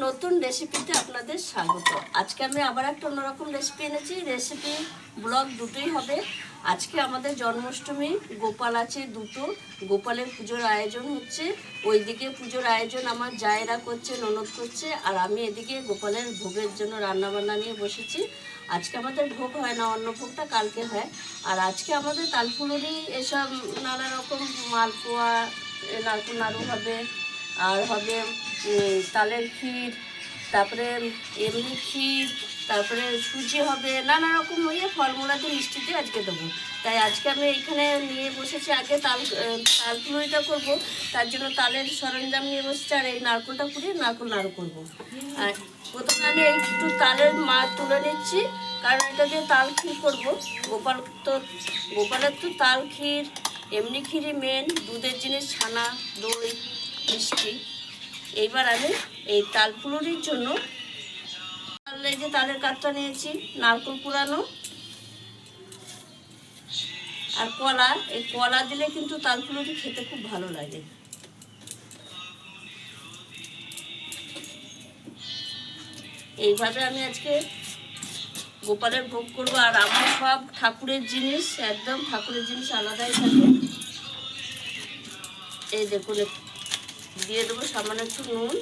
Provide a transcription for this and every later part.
নতুন রেসিপিতে আপনাদের স্বাগত। আজকে আমি আবার একটা অন্যরকম রেসিপি এনেছি। রেসিপি ব্লগ দুটোই হবে। আজকে আমাদের জন্মাষ্টমী, গোপাল আছে দুটো, গোপালের পুজোর আয়োজন হচ্ছে। ওইদিকে পুজোর আয়োজন আমার জায়েরা করছে, ননদ করছে, আর আমি এদিকে গোপালের ভোগের জন্য রান্নাবান্না নিয়ে বসেছি। আজকে আমাদের ভোগ হয় না, অন্য ভোগটা কালকে হয়। আর আজকে আমাদের তালফুলুরি এসব নানা রকম মালপোয়া, নারকেল নাড়ু হবে, আর হবে তালের ক্ষীর, তারপরে এমনি ক্ষীর, তারপরে সুজি হবে, নানা রকম ফলমূলাতে মিষ্টিতে আজকে দেবো। তাই আজকে আমি এইখানে নিয়ে বসেছি। আগে তালফুলুরিটা করবো, তার জন্য তালের সরঞ্জাম নিয়ে বসেছি, আর এই নারকেলটা পুড়িয়ে নারকেল নাড়ু করবো। আর প্রথমে আমি একটু তালের মাছ তুলে নিচ্ছি, কারণ এটা দিয়ে তাল ক্ষীর করবো। গোপালের তো তাল ক্ষীর, এমনি ক্ষীরই মেন, দুধের জিনিস, ছানা, দই, মিষ্টি। এইবার আমি এই তালফুলুরির জন্য এই যে তালের কাঠটা নিয়েছি, নারকেল কুড়ানো আর কলা। এই কলা দিলে কিন্তু তালফুলুরি খেতে খুব ভালো লাগে। এইভাবে আমি আজকে গোপালের ভোগ করবো। আর আমার সব ঠাকুরের জিনিস, একদম ঠাকুরের জিনিস আলাদাই থাকে। এই দেখুন, দিয়ে দেবো সামান্য একটু নুন,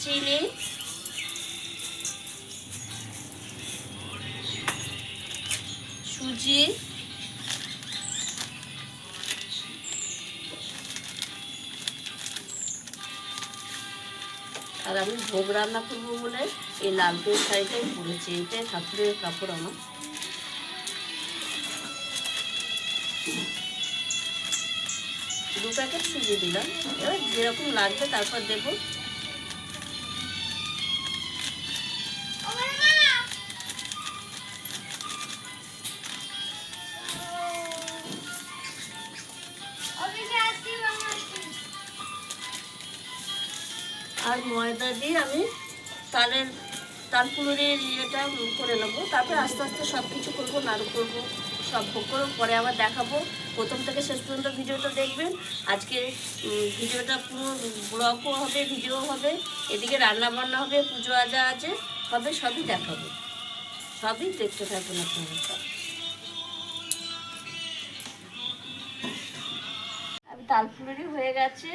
চিনি, সুজি, আর আমি ভোগ রান্না করবো বলে এই লাল পেঁয়াজ শাড়িটাই পরেছি। এটাই ঠাকুরের কাপড় আমার। দু প্যাকেট সুজি দিলাম, এবার যেরকম লাগবে তারপর দেবো। আর ময়দা দিয়ে আমি তালফুলুরির ইয়েটা করে নেবো। তারপরে আস্তে আস্তে সব কিছু করবো, নাড়ু করবো, সব ভোগ করবো, পরে আবার দেখাবো। প্রথম থেকে শেষ পর্যন্ত ভিডিওটা দেখবেন। আজকে ভিডিওটা পুরো ব্লগও হবে, ভিডিও হবে, এদিকে রান্না বান্না হবে, পুজো আজা আছে, হবে, সবই দেখাবো, সবই দেখতে থাকবেন আপনারা। তালফুলুরি হয়ে গেছে,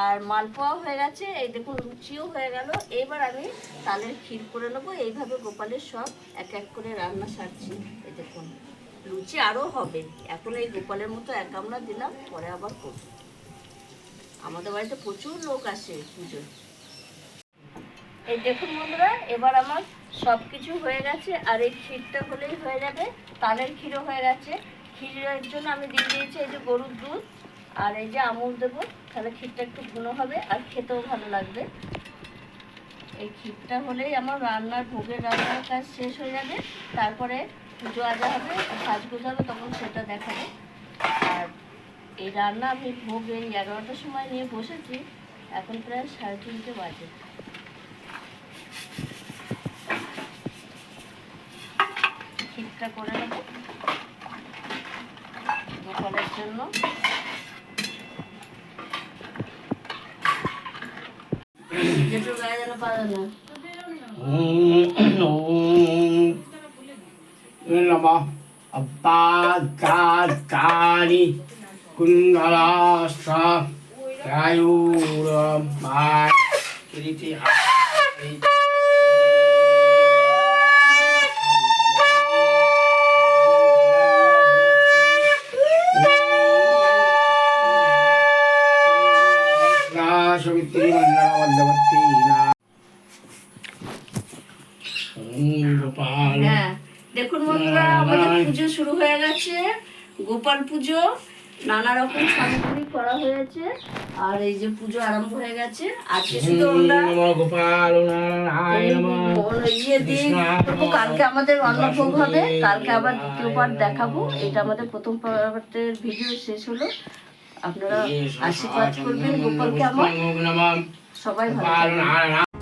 আর মালপোয়াও হয়ে গেছে, এই দেখুন লুচিও হয়ে গেল। এবার আমি তালের ক্ষীর করে নেবো। এইভাবে গোপালের সব এক এক করে রান্না সারছি। এই দেখুন লুচি আরও হবে। এখন এই গোপালের মতো এক গামলা দিলাম, পরে আবার করবো। আমাদের বাড়িতে প্রচুর লোক আসে পুজোয়। এই দেখুন বন্ধুরা, এবার আমার সব কিছু হয়ে গেছে, আর এই ক্ষীরটা হলেই হয়ে যাবে। তালের ক্ষীরও হয়ে গেছে। ক্ষীরের জন্য আমি দিয়ে দিয়েছি এই যে গরুর দুধ, আর এই যে আমুল দেবো, তাহলে ক্ষীরটা একটু ঘন হবে আর খেতেও ভালো লাগবে। এই ক্ষীরটা হলেই আমার ভোগের রান্নার কাজ শেষ হয়ে যাবে। তারপরে পুজো আজা হবে, সাজগোজ হবে, তখন সেটা দেখাবে। আর এই রান্না আমি ভোগ এই 11টার সময় নিয়ে বসেছি, এখন প্রায় 3:30 বাজে। ক্ষীরটা করে নেব গোপালের জন্য। Abadani Kundalastra Kayuram Mai Kiriti Savitri Mandavadavatina Gopal. দেখুন বন্ধুরা, আমাদের পুজো শুরু হয়ে গেছে, গোপাল পুজো। নানা রকম সামগ্রী করা হয়েছে, আর এই যে পুজো আরম্ভ হয়ে গেছে। আজকে শুধু আমরা ইয়ে দিয়ে করবো, কালকে আমাদের অন্নভোগ হবে, কালকে আবার দ্বিতীয় পার্ট দেখাবো। এটা আমাদের প্রথম পার্টের ভিডিও শেষ হলো। আপনারা আশীর্বাদ করবেন গোপালকে আমার। সবাই ভালো থাকবেন।